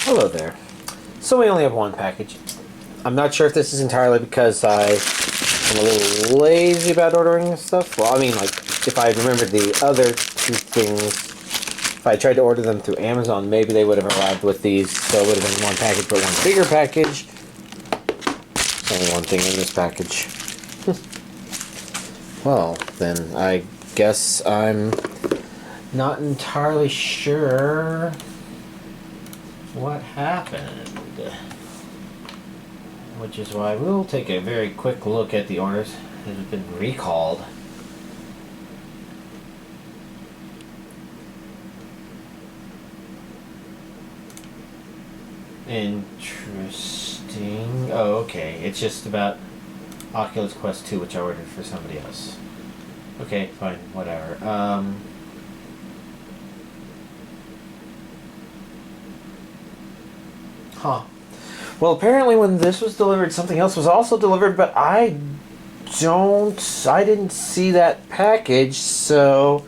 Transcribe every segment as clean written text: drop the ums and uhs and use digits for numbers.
Hello there. So we only have one package. I'm not sure if this is entirely because I am a little lazy about ordering this stuff. Well, I mean, like, if I remembered the other two things, if I tried to order them through Amazon, maybe they would have arrived with these, so it would have been one package, but one bigger package. There's only one thing in this package. Well, then I guess I'm not entirely sure what happened, which is why we'll take a very quick look at the orders that have been recalled. Interesting. Oh, okay. It's just about Oculus Quest 2, which I ordered for somebody else. Okay, fine, whatever. Huh. Well, apparently when this was delivered, something else was also delivered, but I didn't see that package, so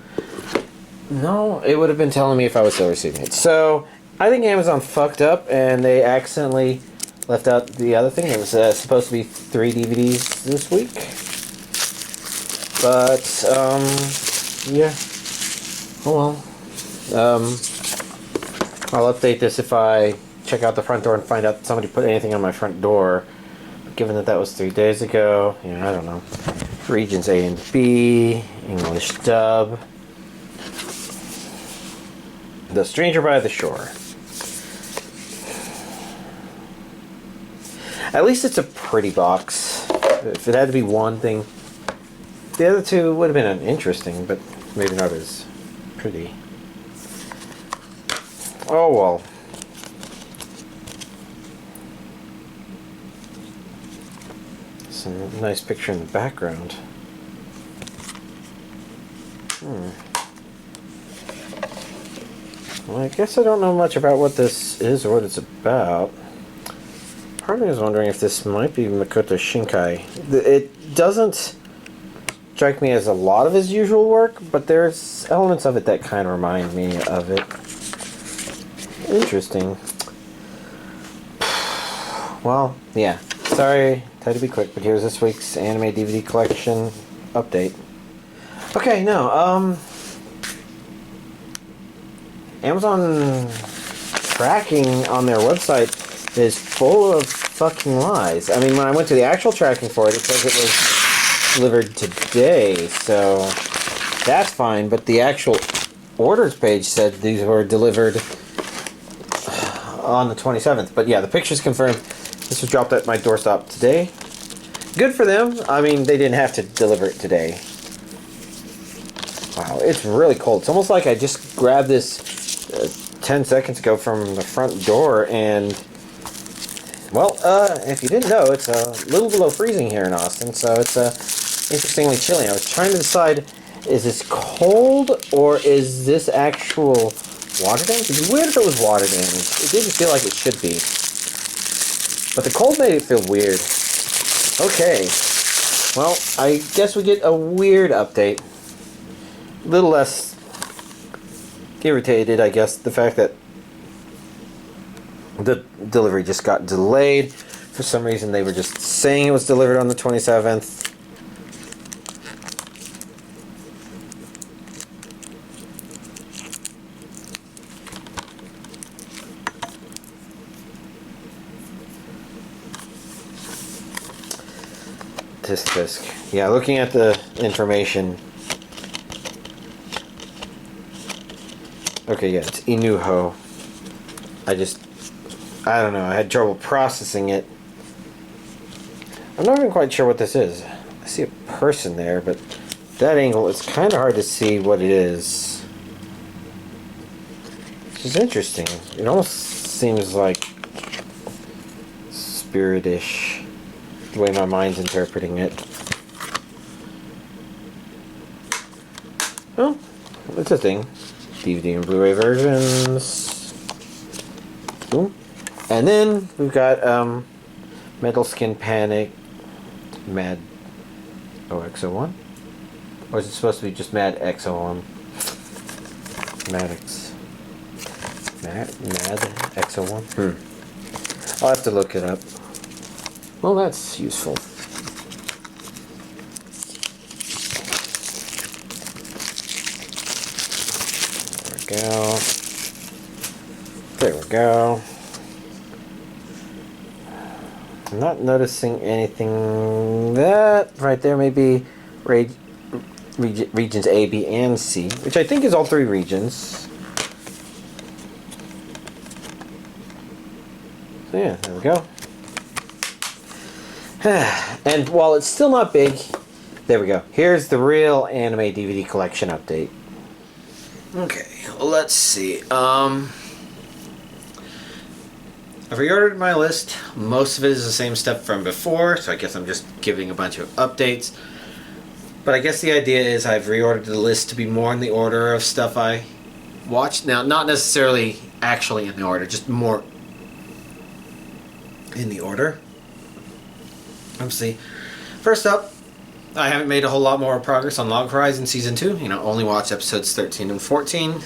no, it would have been telling me if I was still receiving it. So I think Amazon fucked up and they accidentally left out the other thing. It was supposed to be 3 DVDs this week, but yeah. Oh well. I'll update this if I check out the front door and find out somebody put anything on my front door. But given that that was 3 days ago, I don't know. Regions A and B, English dub. The Stranger by the Shore. At least it's a pretty box. If it had to be one thing, the other two would have been interesting, but maybe not as pretty. Oh well. Some nice picture in the background. Well, I guess I don't know much about what this is or what it's about. Part of me is wondering if this might be Makoto Shinkai. It doesn't strike me as a lot of his usual work, but there's elements of it that kind of remind me of it. Interesting. Well, yeah. Sorry, tried to be quick, but here's this week's anime DVD collection update. Okay, no, Amazon tracking on their website is full of fucking lies. I mean, when I went to the actual tracking for it, it says it was delivered today, so that's fine, but the actual orders page said these were delivered on the 27th. But yeah, the picture's confirmed. This was dropped at my doorstep today. Good for them. I mean, they didn't have to deliver it today. Wow, it's really cold. It's almost like I just grabbed this 10 seconds ago from the front door and, well, if you didn't know, it's a little below freezing here in Austin, so it's interestingly chilly. I was trying to decide, is this cold or is this actual water damage? It'd be weird if it was water damage. It didn't feel like it should be. But the cold made it feel weird. Okay. Well, I guess we get a weird update. A little less irritated, I guess, the fact that the delivery just got delayed. For some reason, they were just saying it was delivered on the 27th. Disc. Yeah, looking at the information. Okay, yeah, it's Inu-oh. I don't know, I had trouble processing it. I'm not even quite sure what this is. I see a person there, but that angle, it's kind of hard to see what it is. Which is interesting. It almost seems like spiritish, the way my mind's interpreting it. Well, it's a thing. DVD and Blu-ray versions. Boom. And then we've got Metal Skin Panic, Mad OX01. Or is it supposed to be just Mad X01? Maddox. Mad X01? I'll have to look it up. Well, that's useful. Go. There we go. I'm not noticing anything. That right there may be regions A, B, and C, which I think is all 3 regions. So yeah, there we go. And while it's still not big, there we go. Here's the real anime DVD collection update. Okay, well, let's see. I've reordered my list. Most of it is the same stuff from before, so I guess I'm just giving a bunch of updates. But I guess the idea is I've reordered the list to be more in the order of stuff I watched. Now, not necessarily actually in the order, just more in the order. Let's see. First up, I haven't made a whole lot more progress on Log Horizon Season 2. You know, only watched episodes 13 and 14.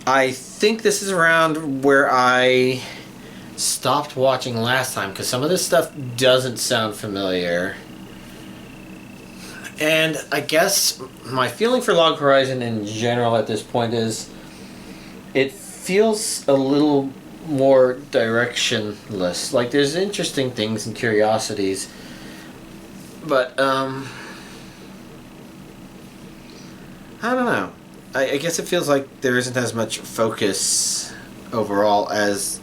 I think this is around where I stopped watching last time, because some of this stuff doesn't sound familiar. And I guess my feeling for Log Horizon in general at this point is it feels a little more directionless. Like, there's interesting things and curiosities, but I don't know. I guess it feels like there isn't as much focus overall as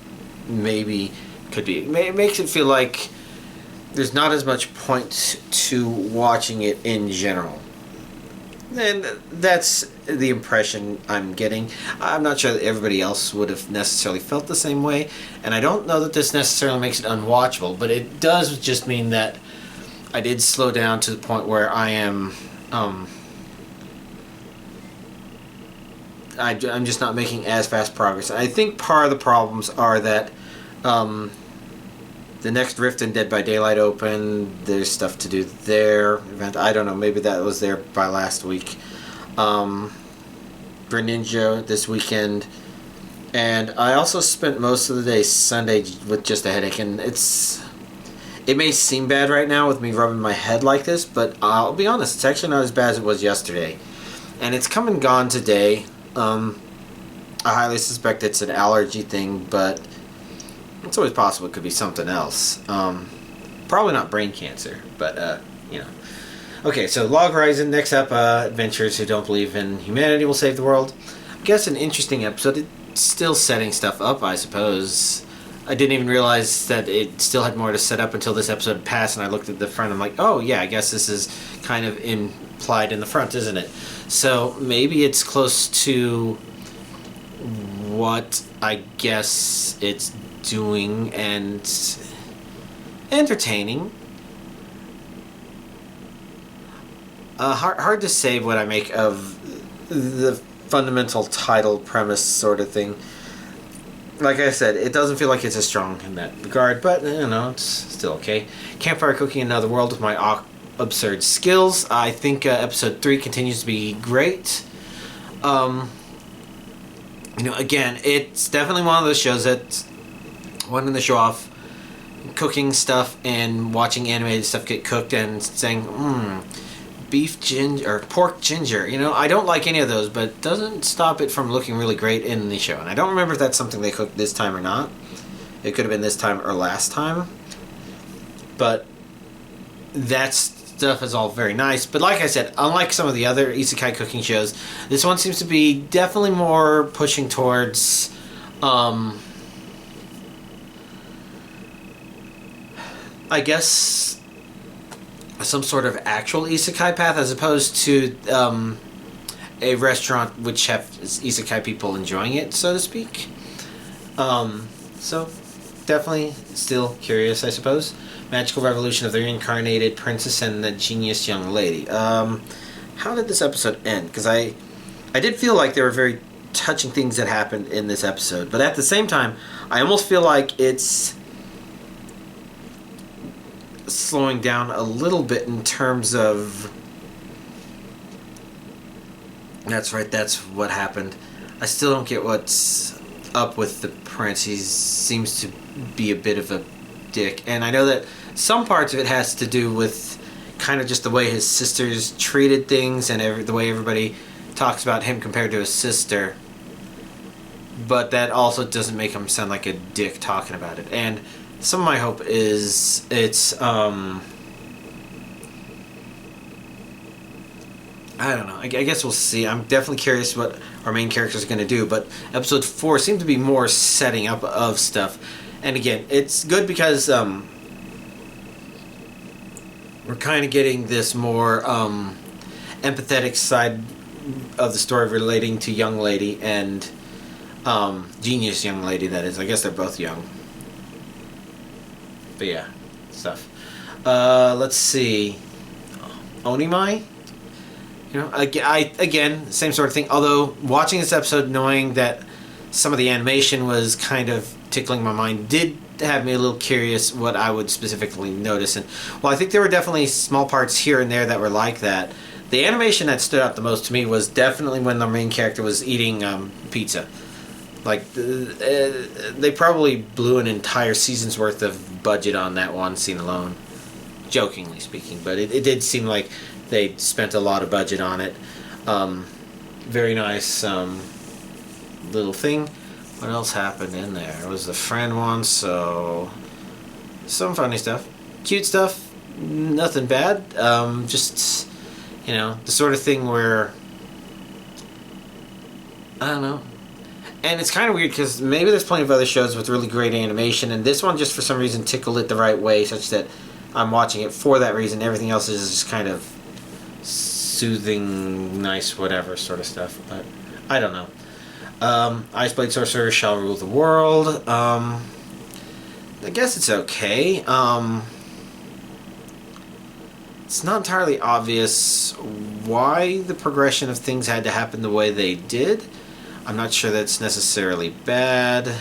maybe could be. It makes it feel like there's not as much point to watching it in general. And that's the impression I'm getting. I'm not sure that everybody else would have necessarily felt the same way, and I don't know that this necessarily makes it unwatchable, but it does just mean that I did slow down to the point where I am I'm just not making as fast progress. I think part of the problems are that the next Rift and Dead by Daylight open. There's stuff to do there. Event. I don't know. Maybe that was there by last week. Greninja this weekend. And I also spent most of the day Sunday with just a headache. And it may seem bad right now with me rubbing my head like this, but I'll be honest, it's actually not as bad as it was yesterday. And it's come and gone today. I highly suspect it's an allergy thing, but it's always possible it could be something else. Probably not brain cancer, but, you know. Okay, so Log Horizon, next up, adventurers who don't believe in humanity will save the world. I guess an interesting episode. It's still setting stuff up, I suppose. I didn't even realize that it still had more to set up until this episode passed, and I looked at the front, and I'm like, oh yeah, I guess this is kind of implied in the front, isn't it? So maybe it's close to what I guess it's doing, and entertaining. Hard to say what I make of the fundamental title premise sort of thing. Like I said, it doesn't feel like it's as strong in that regard, but you know, it's still okay. Campfire cooking another world with my absurd skills. I think episode 3 continues to be great. You know, again, it's definitely one of those shows that wanting to show off cooking stuff and watching animated stuff get cooked and saying, beef ginger or pork ginger. You know, I don't like any of those, but it doesn't stop it from looking really great in the show. And I don't remember if that's something they cooked this time or not. It could have been this time or last time. But that stuff is all very nice. But like I said, unlike some of the other isekai cooking shows, this one seems to be definitely more pushing towards I guess some sort of actual isekai path, as opposed to a restaurant which have isekai people enjoying it, so to speak. So definitely still curious, I suppose. Magical Revolution of the Reincarnated Princess and the Genius Young Lady. How did this episode end? Because I did feel like there were very touching things that happened in this episode, but at the same time, I almost feel like it's slowing down a little bit in terms of... That's right, that's what happened. I still don't get what's... up with the prince. He seems to be a bit of a dick, and I know that some parts of it has to do with kind of just the way his sisters treated things and the way everybody talks about him compared to his sister. But that also doesn't make him sound like a dick talking about it. And some of my hope is it's I don't know. I guess we'll see. I'm definitely curious what our main character is going to do. But episode 4 seemed to be more setting up of stuff. And again, it's good because we're kind of getting this more empathetic side of the story relating to Young Lady and Genius Young Lady, that is. I guess they're both young. But yeah, stuff. Let's see. Onimai? You know, again, same sort of thing. Although, watching this episode, knowing that some of the animation was kind of tickling my mind, did have me a little curious what I would specifically notice. And well, I think there were definitely small parts here and there that were like that. The animation that stood out the most to me was definitely when the main character was eating pizza. Like, they probably blew an entire season's worth of budget on that one scene alone. Jokingly speaking, but it did seem like they spent a lot of budget on it. Very nice little thing. What else happened in there? It was the friend one, so some funny stuff. Cute stuff, nothing bad. Just, you know, the sort of thing where, I don't know. And it's kind of weird because maybe there's plenty of other shows with really great animation, and this one just for some reason tickled it the right way, such that I'm watching it for that reason. Everything else is just kind of soothing, nice, whatever sort of stuff. But I don't know. Ice Blade Sorcerer shall rule the world. I guess it's okay. It's not entirely obvious why the progression of things had to happen the way they did. I'm not sure that's necessarily bad.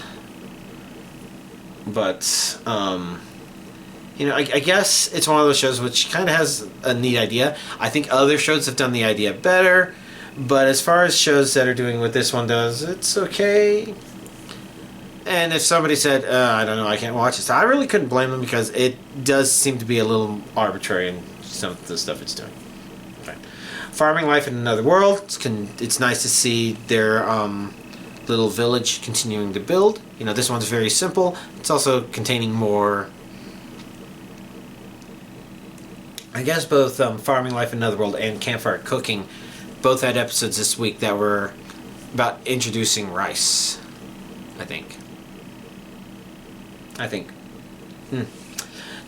But, you know, I guess it's one of those shows which kind of has a neat idea. I think other shows have done the idea better. But as far as shows that are doing what this one does, it's okay. And if somebody said, I don't know, I can't watch this, I really couldn't blame them because it does seem to be a little arbitrary in some of the stuff it's doing. Okay. Farming Life in Another World, it's nice to see their little village continuing to build. You know, this one's very simple. It's also containing more, I guess both Farming Life in Another World and Campfire Cooking both had episodes this week that were about introducing rice, I think.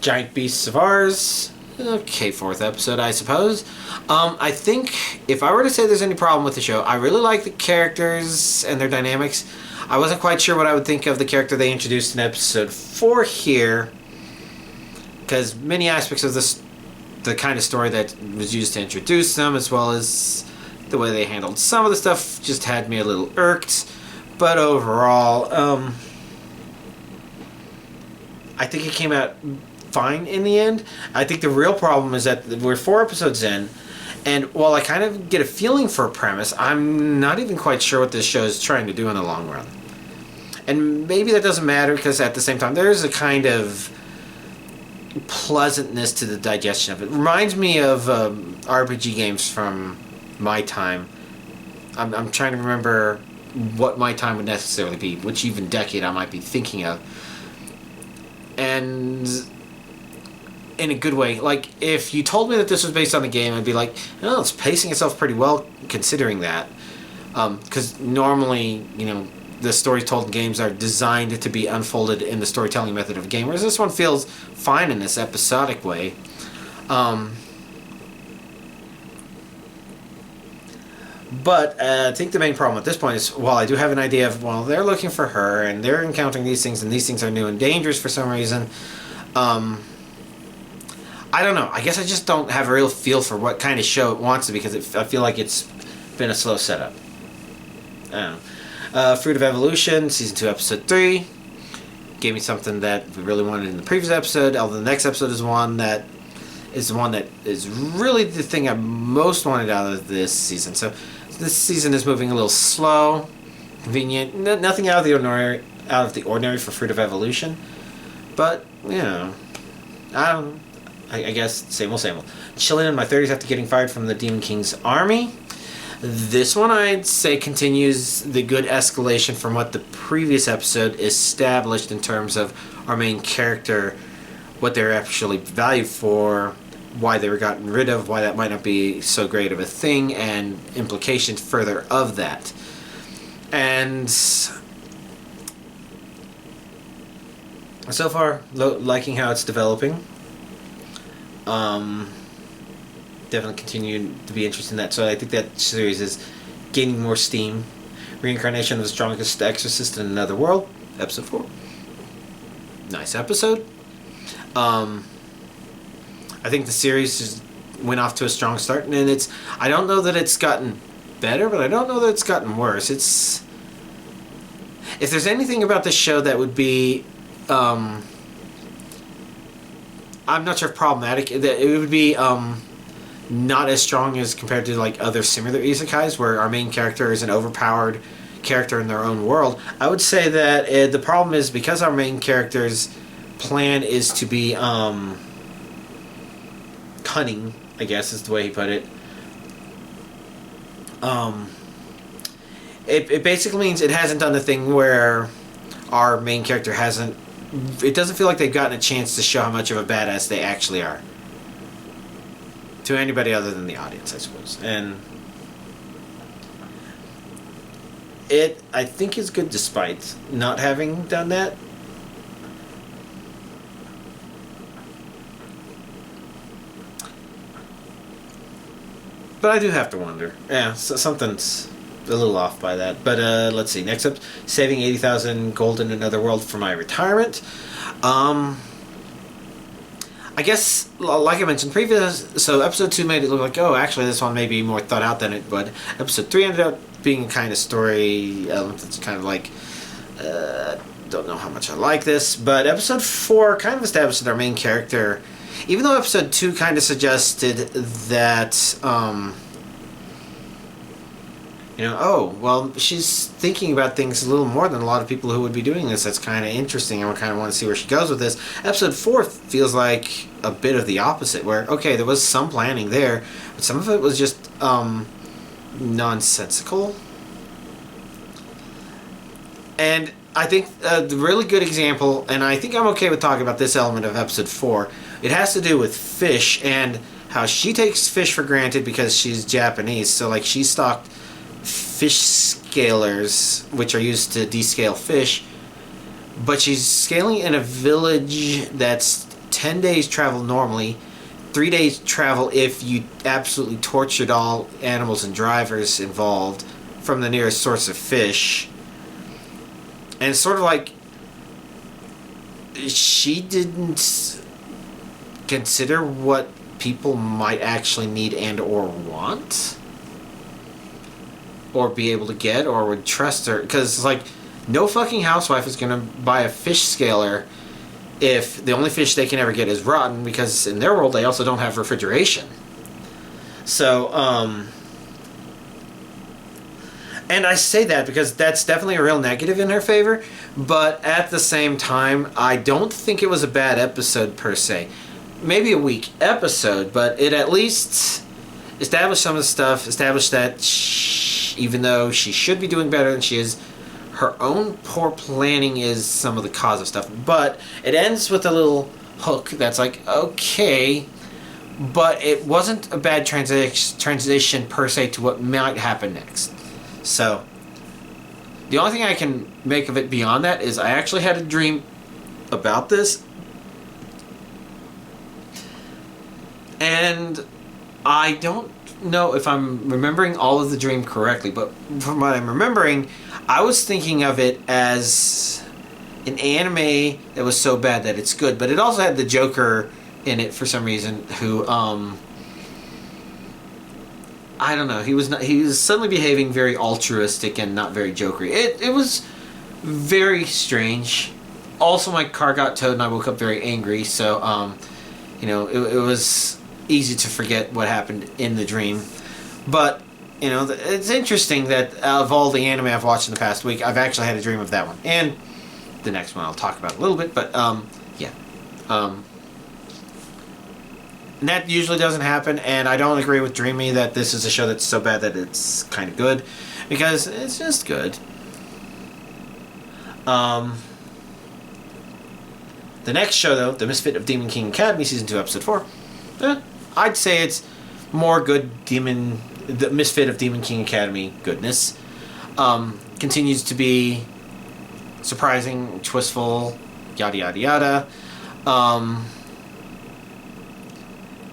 Giant Beasts of Ours. Okay, 4th episode, I suppose. I think if I were to say there's any problem with the show, I really like the characters and their dynamics. I wasn't quite sure what I would think of the character they introduced in episode 4 here, because many aspects of this, the kind of story that was used to introduce them, as well as the way they handled some of the stuff, just had me a little irked. But overall, I think it came out fine in the end. I think the real problem is that we're 4 episodes in, and while I kind of get a feeling for a premise, I'm not even quite sure what this show is trying to do in the long run. And maybe that doesn't matter, because at the same time, there's a kind of pleasantness to the digestion of it. It reminds me of RPG games from my time. I'm trying to remember what my time would necessarily be, which even decade I might be thinking of. And in a good way. Like, if you told me that this was based on a game, I'd be like, oh, it's pacing itself pretty well considering that. Because normally, you know, the stories told in games are designed to be unfolded in the storytelling method of a game, whereas this one feels fine in this episodic way. But I think the main problem at this point is, while I do have an idea of, well, they're looking for her, and they're encountering these things, and these things are new and dangerous for some reason, I don't know. I guess I just don't have a real feel for what kind of show it wants to be, because I feel like it's been a slow setup. I don't know. Fruit of Evolution, Season 2, Episode 3. Gave me something that we really wanted in the previous episode, although the next episode is the one that is really the thing I most wanted out of this season. So this season is moving a little slow, convenient. Nothing out of the ordinary. Out of the ordinary for Fruit of Evolution, but you know, I don't know. I guess same old, same old. Chilling in my 30s after getting fired from the Demon King's army. This one I'd say continues the good escalation from what the previous episode established in terms of our main character, what they're actually valued for, why they were gotten rid of, why that might not be so great of a thing, and implications further of that. And so far, liking how it's developing. Definitely continue to be interested in that. So I think that series is gaining more steam. Reincarnation of the Strongest Exorcist in Another World, episode 4. Nice episode. I think the series just went off to a strong start, and I don't know that it's gotten better, but I don't know that it's gotten worse. If there's anything about this show that would be I'm not sure if problematic, it would be not as strong as compared to like other similar isekais where our main character is an overpowered character in their own world. I would say that the problem is because our main character's plan is to be cunning, I guess is the way he put it. It basically means it hasn't done the thing where our main character hasn't. It doesn't feel like they've gotten a chance to show how much of a badass they actually are to anybody other than the audience, I suppose. And I think is good despite not having done that. But I do have to wonder. Yeah, so something's a little off by that. But let's see. Next up, saving 80,000 gold in Another World for my retirement. I guess, like I mentioned previous, so episode 2 made it look like, oh, actually this one may be more thought out than it would. Episode 3 ended up being a kind of story element that's kind of like, don't know how much I like this. But episode 4 kind of established that our main character, even though episode 2 kind of suggested that, oh, well, she's thinking about things a little more than a lot of people who would be doing this. That's kind of interesting, and we kind of want to see where she goes with this. Episode 4 feels like a bit of the opposite, where, okay, there was some planning there, but some of it was just nonsensical. And I think the really good example, and I think I'm okay with talking about this element of episode 4, it has to do with fish and how she takes fish for granted because she's Japanese. So, like, she stocked fish scalers, which are used to descale fish, but she's scaling in a village that's 10 days travel normally, 3 days travel if you absolutely tortured all animals and drivers involved from the nearest source of fish. And it's sort of like she didn't consider what people might actually need and or want, or be able to get, or would trust her. Because, like, no fucking housewife is going to buy a fish scaler if the only fish they can ever get is rotten, because in their world they also don't have refrigeration. So, and I say that because that's definitely a real negative in her favor, but at the same time, I don't think it was a bad episode per se. Maybe a weak episode, but it at least established some of the stuff, established that even though she should be doing better than she is, her own poor planning is some of the cause of stuff. But it ends with a little hook that's like, okay, but it wasn't a bad transition per se to what might happen next. So, the only thing I can make of it beyond that is I actually had a dream about this, and I don't know if I'm remembering all of the dream correctly, but from what I'm remembering, I was thinking of it as an anime that was so bad that it's good, but it also had the Joker in it for some reason, who I don't know, he was suddenly behaving very altruistic and not very jokery. It was very strange. Also, my car got towed and I woke up very angry, so it was easy to forget what happened in the dream. But You know, it's interesting that of all the anime I've watched in the past week, I've actually had a dream of that one. And the next one I'll talk about a little bit, but, yeah. And that usually doesn't happen, and I don't agree with Dreamy that this is a show that's so bad that it's kind of good, because it's just good. The next show, though, The Misfit of Demon King Academy, Season 2, Episode 4, I'd say it's more good The Misfit of Demon King Academy goodness. Continues to be surprising, twistful, yada yada yada.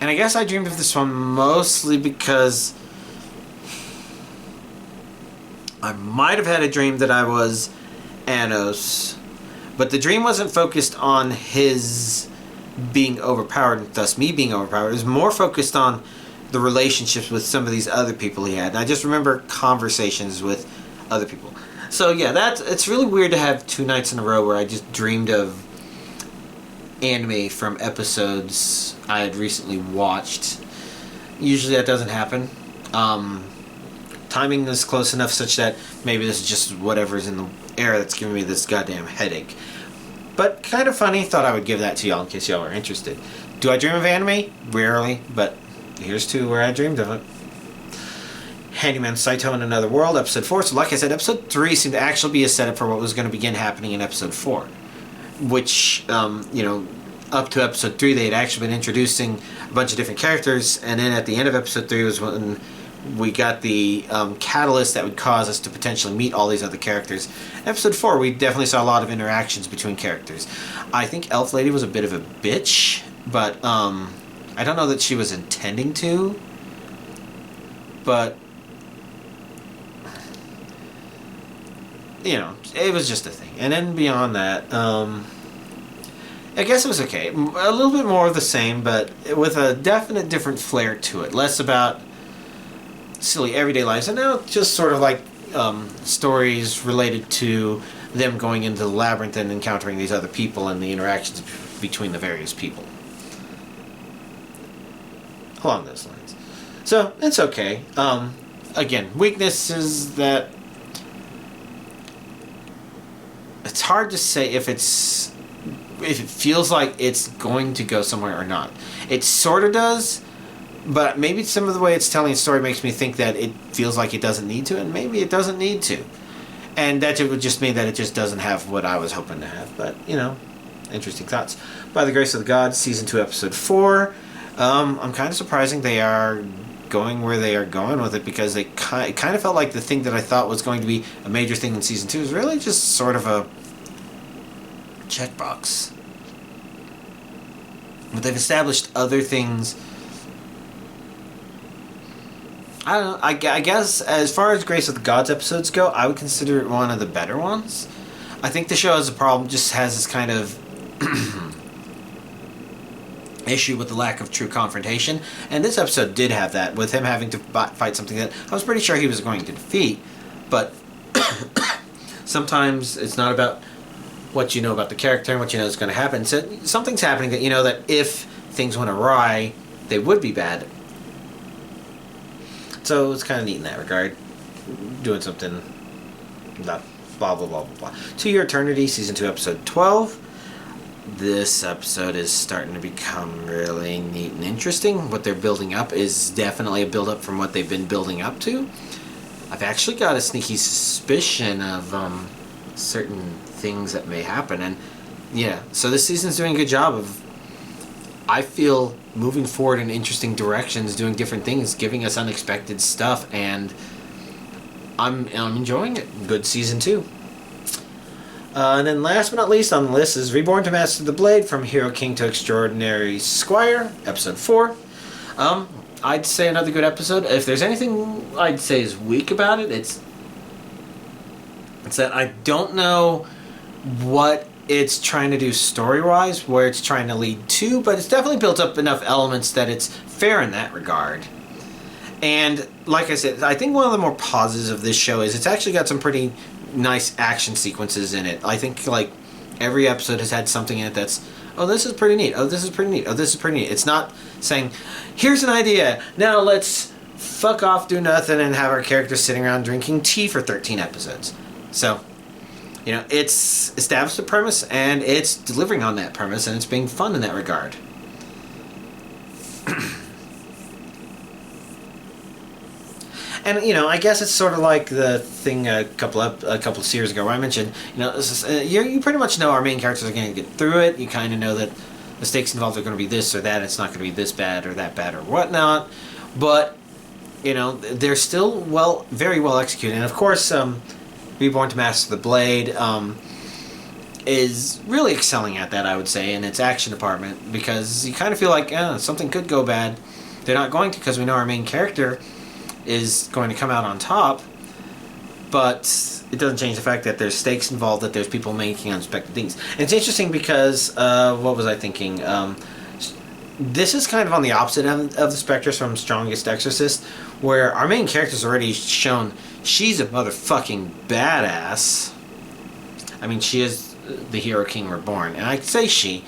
And I guess I dreamed of this one mostly because I might have had a dream that I was Anos, but the dream wasn't focused on his being overpowered and thus me being overpowered. It was more focused on the relationships with some of these other people he had. And I just remember conversations with other people. So yeah, it's really weird to have 2 nights in a row where I just dreamed of anime from episodes I had recently watched. Usually that doesn't happen. Timing is close enough such that maybe this is just whatever's in the air that's giving me this goddamn headache. But kind of funny, thought I would give that to y'all in case y'all are interested. Do I dream of anime? Rarely, but here's 2 where I dreamed of it. Handyman Saito in Another World, Episode 4. So like I said, Episode 3 seemed to actually be a setup for what was going to begin happening in Episode 4. Which, you know, up to Episode 3 they had actually been introducing a bunch of different characters, and then at the end of Episode 3 was when we got the catalyst that would cause us to potentially meet all these other characters. Episode 4, we definitely saw a lot of interactions between characters. I think Elf Lady was a bit of a bitch, but I don't know that she was intending to, but you know, it was just a thing. And then beyond that, I guess it was okay. A little bit more of the same, but with a definite different flair to it. Less about silly everyday lives, and now just sort of like stories related to them going into the labyrinth and encountering these other people and the interactions between the various people. Along those lines. So, it's okay. Again, weakness is that it's hard to say if it feels like it's going to go somewhere or not. It sort of does, but maybe some of the way it's telling a story makes me think that it feels like it doesn't need to, and maybe it doesn't need to. And that would just mean that it just doesn't have what I was hoping to have. But, you know, interesting thoughts. By the Grace of the Gods, Season 2, Episode 4. I'm kind of surprising they are going where they are going with it, because it kind of felt like the thing that I thought was going to be a major thing in Season 2 is really just sort of a checkbox. But they've established other things. I don't know. I guess as far as Grace of the Gods episodes go, I would consider it one of the better ones. I think the show has a problem, just has this kind of issue with the lack of true confrontation, and this episode did have that, with him having to fight something that I was pretty sure he was going to defeat. But sometimes it's not about what you know about the character and what you know is going to happen. So something's happening that you know that if things went awry, they would be bad. So it's kind of neat in that regard. Doing something, blah, blah, blah, blah, blah. To Your Eternity, Season 2, Episode 12. This episode is starting to become really neat and interesting. What they're building up is definitely a build-up from what they've been building up to. I've actually got a sneaky suspicion of certain things that may happen. And yeah, so this season's doing a good job of, I feel, moving forward in interesting directions, doing different things, giving us unexpected stuff, and I'm enjoying it. Good Season 2. And then last but not least on the list is Reborn to Master the Blade, From Hero King to Extraordinary Squire, Episode 4. I'd say another good episode. If there's anything I'd say is weak about it, it's that I don't know what it's trying to do story-wise, where it's trying to lead to, but it's definitely built up enough elements that it's fair in that regard. And like I said, I think one of the more positives of this show is it's actually got some pretty nice action sequences in it. I think like every episode has had something in it that's, oh, this is pretty neat, oh, this is pretty neat, oh, this is pretty neat. It's not saying, here's an idea, now let's fuck off, do nothing, and have our characters sitting around drinking tea for 13 episodes. So, you know, it's established a premise, and it's delivering on that premise, and it's being fun in that regard. And, you know, I guess it's sort of like the thing a couple of series ago where I mentioned, you know, you pretty much know our main characters are going to get through it. You kind of know that the stakes involved are going to be this or that. It's not going to be this bad or that bad or whatnot. But, you know, they're still very well executed. And, of course, Reborn to Master the Blade is really excelling at that, I would say, in its action department. Because you kind of feel like, something could go bad. They're not going to, because we know our main character is going to come out on top, but it doesn't change the fact that there's stakes involved, that there's people making unexpected things. And it's interesting because, what was I thinking? This is kind of on the opposite end of the spectrum from Strongest Exorcist, where our main character's already shown she's a motherfucking badass. I mean, she is the Hero King Reborn, and I say she.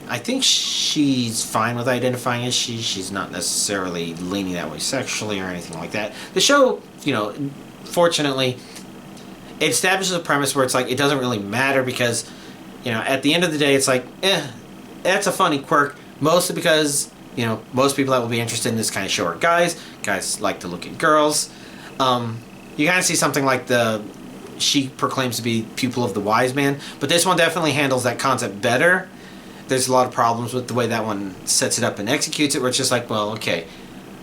I think she's fine with identifying as she. She's not necessarily leaning that way sexually or anything like that. The show, you know, fortunately, it establishes a premise where it's like, it doesn't really matter because, you know, at the end of the day, it's like, that's a funny quirk. Mostly because, you know, most people that will be interested in this kind of show are guys. Guys like to look at girls. You kind of see something like she proclaims to be pupil of the wise man. But this one definitely handles that concept better. There's a lot of problems with the way that one sets it up and executes it, where it's just like, well, okay,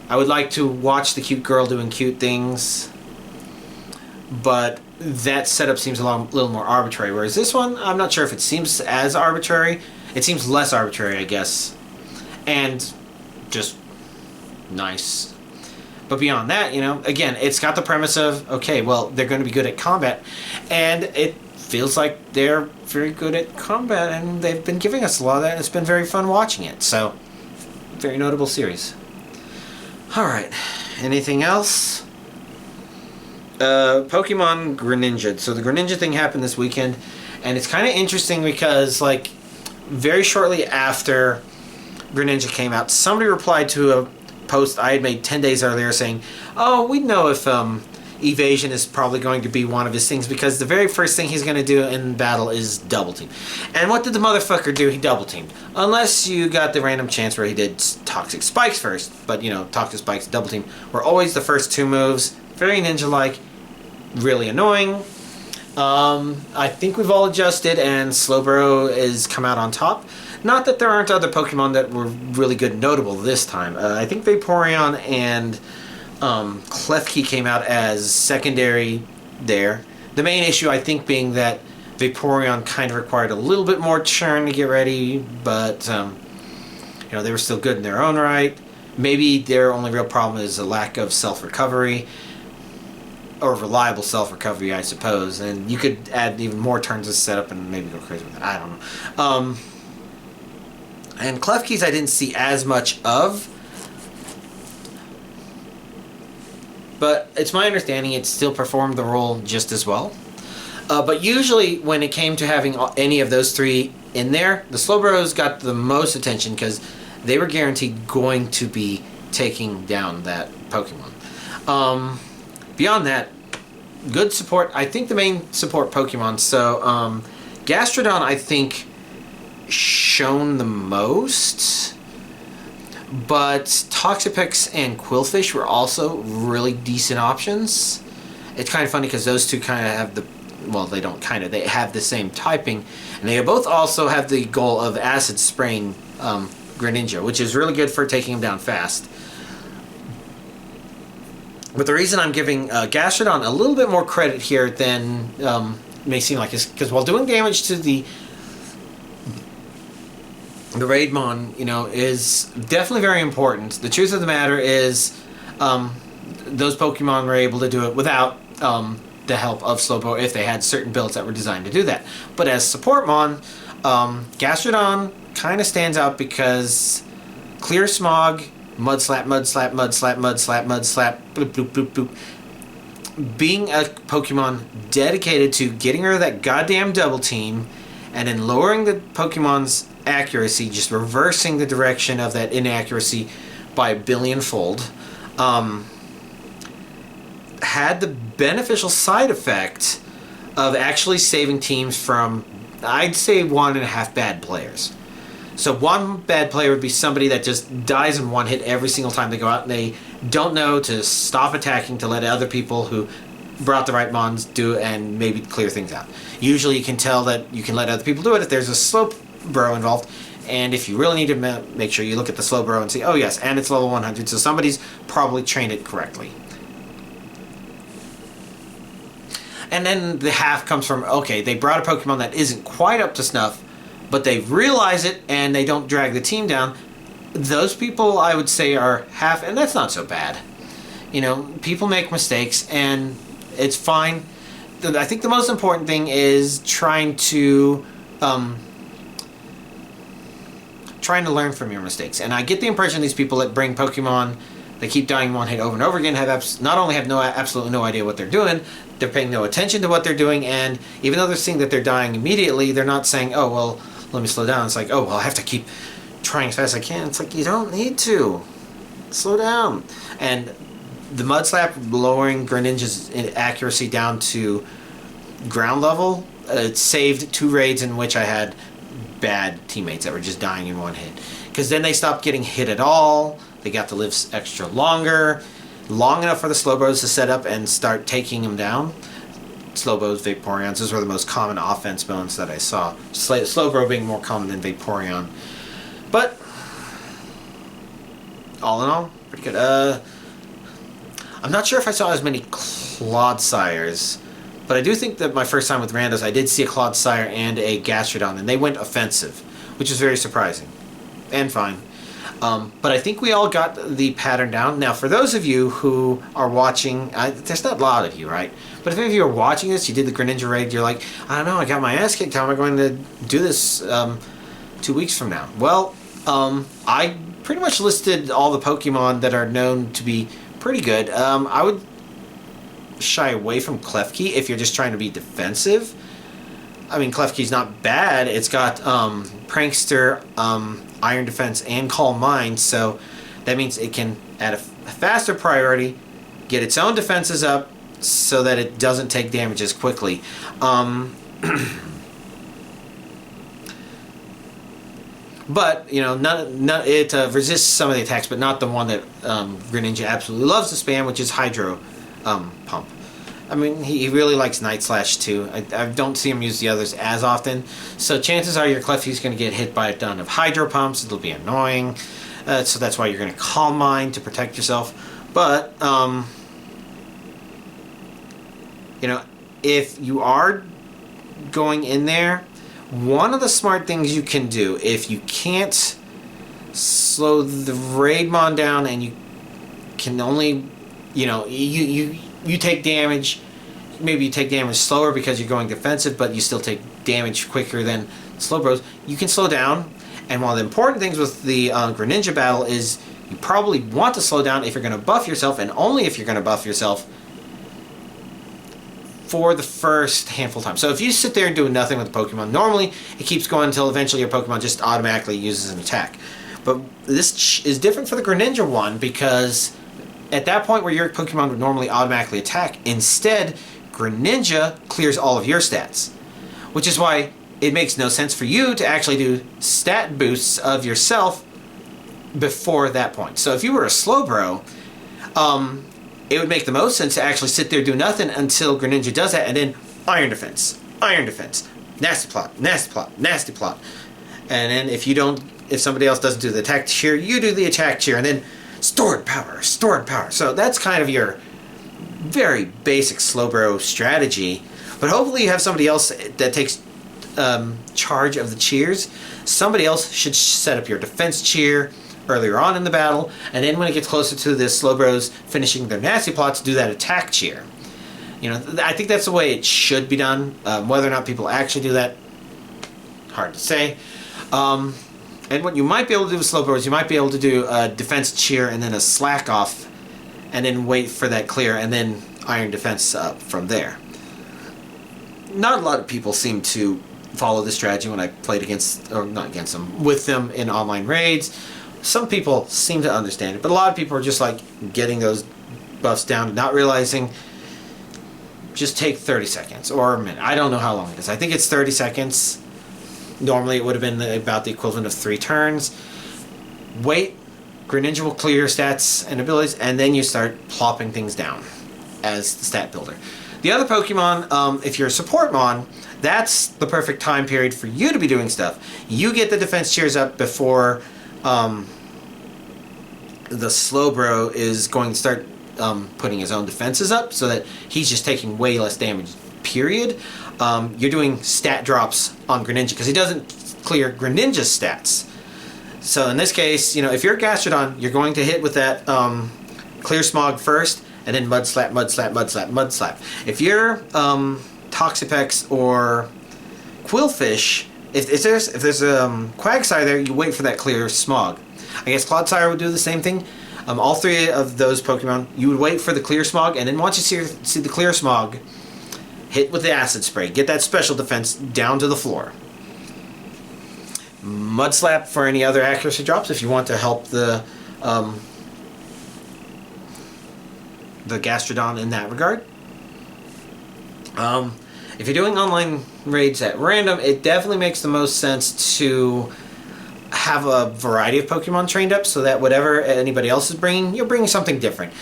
I would like to watch the cute girl doing cute things, but that setup seems a little more arbitrary, whereas this one, I'm not sure if it seems as arbitrary. It seems less arbitrary, I guess, and just nice. But beyond that, you know, again, it's got the premise of, okay, well, they're going to be good at combat, and it feels like they're very good at combat, and they've been giving us a lot of that, and it's been very fun watching it. So, very notable series. Alright, anything else? Pokemon Greninja. So the Greninja thing happened this weekend, and it's kind of interesting because, like, very shortly after Greninja came out, somebody replied to a post I had made 10 days earlier saying, oh, we know if evasion is probably going to be one of his things, because the very first thing he's going to do in battle is double team. And what did the motherfucker do? He double teamed. Unless you got the random chance where he did Toxic Spikes first. But, you know, Toxic Spikes, double team were always the first two moves. Very ninja-like. Really annoying. I think we've all adjusted, and Slowbro has come out on top. Not that there aren't other Pokemon that were really good and notable this time. I think Vaporeon and Klefki came out as secondary there. The main issue, I think, being that Vaporeon kind of required a little bit more churn to get ready, but you know, they were still good in their own right. Maybe their only real problem is a lack of self-recovery, or reliable self-recovery, I suppose. And you could add even more turns to setup and maybe go crazy with it. I don't know. And Klefki's I didn't see as much of, but it's my understanding it still performed the role just as well. But usually when it came to having any of those three in there, the Slowbros got the most attention because they were guaranteed going to be taking down that Pokemon. Beyond that, good support. I think the main support Pokemon. So Gastrodon, I think, shown the most. But Toxapex and Quillfish were also really decent options. It's kind of funny because those two kind of have the... Well, they don't kind of. They have the same typing. And they both also have the goal of acid spraying Greninja, which is really good for taking him down fast. But the reason I'm giving Gastrodon a little bit more credit here than may seem like is because while doing damage to the Raidmon, you know, is definitely very important. The truth of the matter is those Pokemon were able to do it without the help of Slowbro if they had certain builds that were designed to do that. But as Supportmon, Gastrodon kind of stands out because Clear Smog, Mud Slap, Mud Slap, Mud Slap, Mud Slap, Mud Slap, bloop, bloop, bloop, bloop. Being a Pokemon dedicated to getting rid of that goddamn double team and then lowering the Pokemon's accuracy, just reversing the direction of that inaccuracy by a billionfold, had the beneficial side effect of actually saving teams from, I'd say, 1.5 bad players. So one bad player would be somebody that just dies in one hit every single time they go out, and they don't know to stop attacking to let other people who brought the right mons do and maybe clear things out. Usually you can tell that you can let other people do it if there's a slow bro involved, and if you really need to make sure you look at the slow bro and see, oh yes, and it's level 100, so somebody's probably trained it correctly. And then the half comes from, okay, they brought a Pokemon that isn't quite up to snuff, but they realize it and they don't drag the team down. Those people, I would say, are half, and that's not so bad. You know, people make mistakes, and it's fine. I think the most important thing is trying to learn from your mistakes. And I get the impression these people that bring Pokemon that keep dying one hit over and over again not only have absolutely no idea what they're doing, they're paying no attention to what they're doing, and even though they're seeing that they're dying immediately, they're not saying, oh, well, let me slow down. It's like, oh, well, I have to keep trying as fast as I can. It's like, you don't need to. Slow down. And the Mud Slap lowering Greninja's accuracy down to ground level, it saved 2 raids in which I had bad teammates that were just dying in one hit. Because then they stopped getting hit at all. They got to live extra long enough for the Slowbros to set up and start taking them down. Slowbros, Vaporeons, those were the most common offense modes that I saw. Slowbro being more common than Vaporeon. But, all in all, pretty good. I'm not sure if I saw as many Clodsires, but I do think that my first time with Randos, I did see a Clodsire and a Gastrodon, and they went offensive, which is very surprising. And fine. But I think we all got the pattern down. Now, for those of you who are watching, there's not a lot of you, right? But if any of you are watching this, you did the Greninja raid, you're like, I don't know, I got my ass kicked. How am I going to do this 2 weeks from now? Well, I pretty much listed all the Pokemon that are known to be pretty good. I would shy away from Klefki if you're just trying to be defensive. I mean, Klefki's not bad. It's got Prankster, Iron Defense, and Calm Mind, so that means it can, at a faster priority, get its own defenses up so that it doesn't take damage as quickly. But, you know, it resists some of the attacks, but not the one that Greninja absolutely loves to spam, which is Hydro Pump. I mean, he really likes Night Slash too. I don't see him use the others as often. So chances are your Klefki's going to get hit by a ton of Hydro Pumps. It'll be annoying. So that's why you're going to Calm Mind to protect yourself. But, you know, if you are going in there, one of the smart things you can do, if you can't slow the Raidmon down and you can only, you know, you take damage, maybe you take damage slower because you're going defensive, but you still take damage quicker than Slowbros, you can slow down. And one of the important things with the Greninja battle is you probably want to slow down if you're going to buff yourself, and only if you're going to buff yourself for the first handful of times. So if you sit there and do nothing with the Pokemon, normally it keeps going until eventually your Pokemon just automatically uses an attack. But this is different for the Greninja one, because at that point where your Pokemon would normally automatically attack, instead Greninja clears all of your stats. Which is why it makes no sense for you to actually do stat boosts of yourself before that point. So if you were a Slowbro, it would make the most sense to actually sit there, do nothing until Greninja does that, and then Iron Defense, Nasty Plot, Nasty Plot, Nasty Plot. And then if somebody else doesn't do the attack tier, you do the attack tier, and then Stored Power. So that's kind of your very basic Slowbro strategy. But hopefully you have somebody else that takes charge of the cheers. Somebody else should set up your defense cheer earlier on in the battle, and then when it gets closer to the Slowbros finishing their Nasty Plots, do that attack cheer. You know, I think that's the way it should be done. Whether or not people actually do that, hard to say. And what you might be able to do with Slowbros, you might be able to do a defense cheer and then a slack off, and then wait for that clear, and then Iron Defense up from there. Not a lot of people seem to follow this strategy when I played against, or not against them, with them in online raids. some people seem to understand it, but a lot of people are just like getting those buffs down, not realizing just take 30 seconds or a minute. I don't know how long it is. I think it's 30 seconds. Normally it would have been about the equivalent of 3 turns. Wait, Greninja will clear your stats and abilities, and then you start plopping things down as the stat builder. The other Pokemon, if you're a support Mon, that's the perfect time period for you to be doing stuff. You get the defense cheers up before the Slowbro is going to start putting his own defenses up, so that he's just taking way less damage, period. You're doing stat drops on Greninja, because he doesn't clear Greninja's stats. So in this case, you know, if you're a Gastrodon, you're going to hit with that Clear Smog first, and then Mud Slap, Mud Slap, Mud Slap, Mud Slap. If you're Toxapex or Quillfish, if there's a Quagsire there, you wait for that Clear Smog. I guess Clodsire would do the same thing. All 3 of those Pokemon, you would wait for the Clear Smog, and then once you see the Clear Smog, hit with the Acid Spray. Get that special defense down to the floor. Mud Slap for any other accuracy drops if you want to help the Gastrodon in that regard. If you're doing online raids at random, it definitely makes the most sense to have a variety of Pokemon trained up, so that whatever anybody else is bringing, you're bringing something different.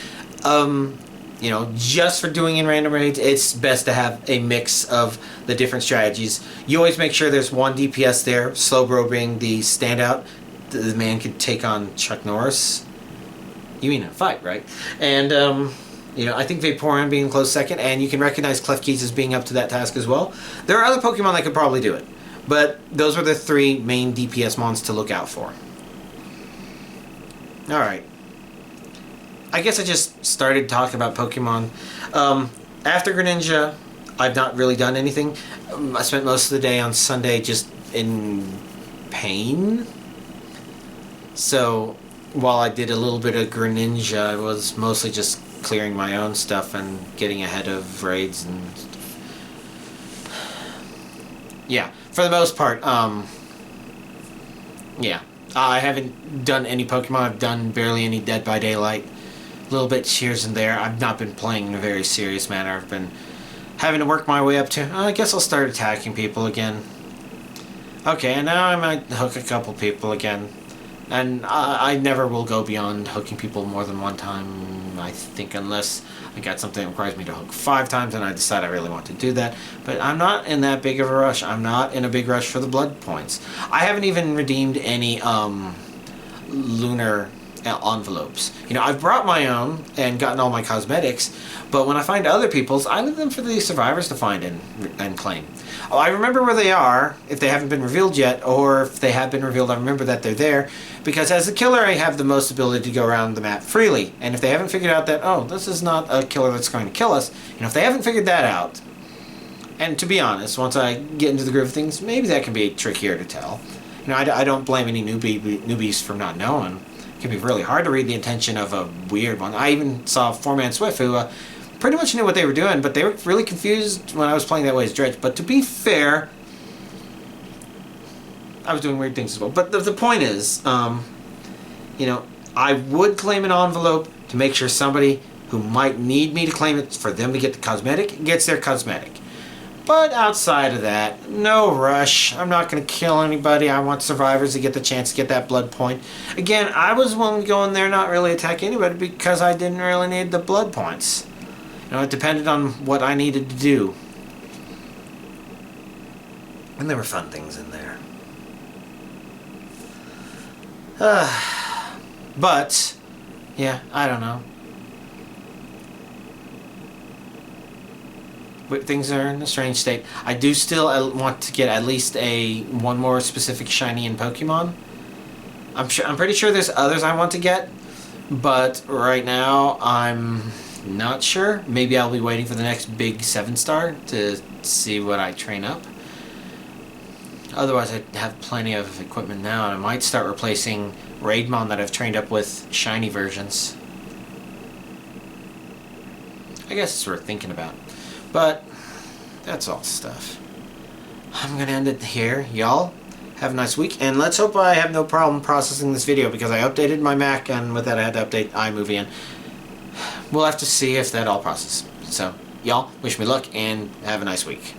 You know, just for doing in random raids, it's best to have a mix of the different strategies. You always make sure there's one DPS there, Slowbro being the standout. The man could take on Chuck Norris. You mean in a fight, right? And, you know, I think Vaporeon being close second, and you can recognize Klefki's as being up to that task as well. There are other Pokemon that could probably do it, but those are the 3 main DPS mons to look out for. Alright. I guess I just started talking about Pokemon. After Greninja, I've not really done anything. I spent most of the day on Sunday just in pain. So, while I did a little bit of Greninja, I was mostly just clearing my own stuff and getting ahead of raids and stuff. Yeah, for the most part, yeah. I haven't done any Pokemon. I've done barely any Dead by Daylight. A little bit cheers in there. I've not been playing in a very serious manner. I've been having to work my way up to, I guess I'll start attacking people again. Okay, and now I might hook a couple people again. And I never will go beyond hooking people more than one time, I think, unless I got something that requires me to hook 5 times and I decide I really want to do that. But I'm not in that big of a rush. I'm not in a big rush for the blood points. I haven't even redeemed any lunar envelopes. You know, I've brought my own and gotten all my cosmetics, but when I find other people's, I leave them for the survivors to find and claim. Oh, I remember where they are, if they haven't been revealed yet, or if they have been revealed, I remember that they're there, because as a killer, I have the most ability to go around the map freely, and if they haven't figured out that, oh, this is not a killer that's going to kill us, you know, if they haven't figured that out, and to be honest, once I get into the groove of things, maybe that can be trickier to tell. You know, I don't blame any newbies for not knowing. It can be really hard to read the intention of a weird one. I even saw 4-Man Swift who pretty much knew what they were doing, but they were really confused when I was playing that way as Dredge. But to be fair, I was doing weird things as well. But the point is, you know, I would claim an envelope to make sure somebody who might need me to claim it for them to get the cosmetic gets their cosmetic. But outside of that, no rush. I'm not going to kill anybody. I want survivors to get the chance to get that blood point. Again, I was willing to go in there not really attack anybody because I didn't really need the blood points. You know, it depended on what I needed to do. And there were fun things in there. But, yeah, I don't know. Things are in a strange state. I do still want to get at least one more specific shiny in Pokemon. I'm pretty sure there's others I want to get, but right now I'm not sure. Maybe I'll be waiting for the next big 7-star to see what I train up. Otherwise, I have plenty of equipment now, and I might start replacing Raidmon that I've trained up with shiny versions. I guess it's worth thinking about. But that's all stuff. I'm gonna end it here. Y'all have a nice week, and let's hope I have no problem processing this video, because I updated my Mac, and with that I had to update iMovie, and we'll have to see if that all processes. So, y'all, wish me luck, and have a nice week.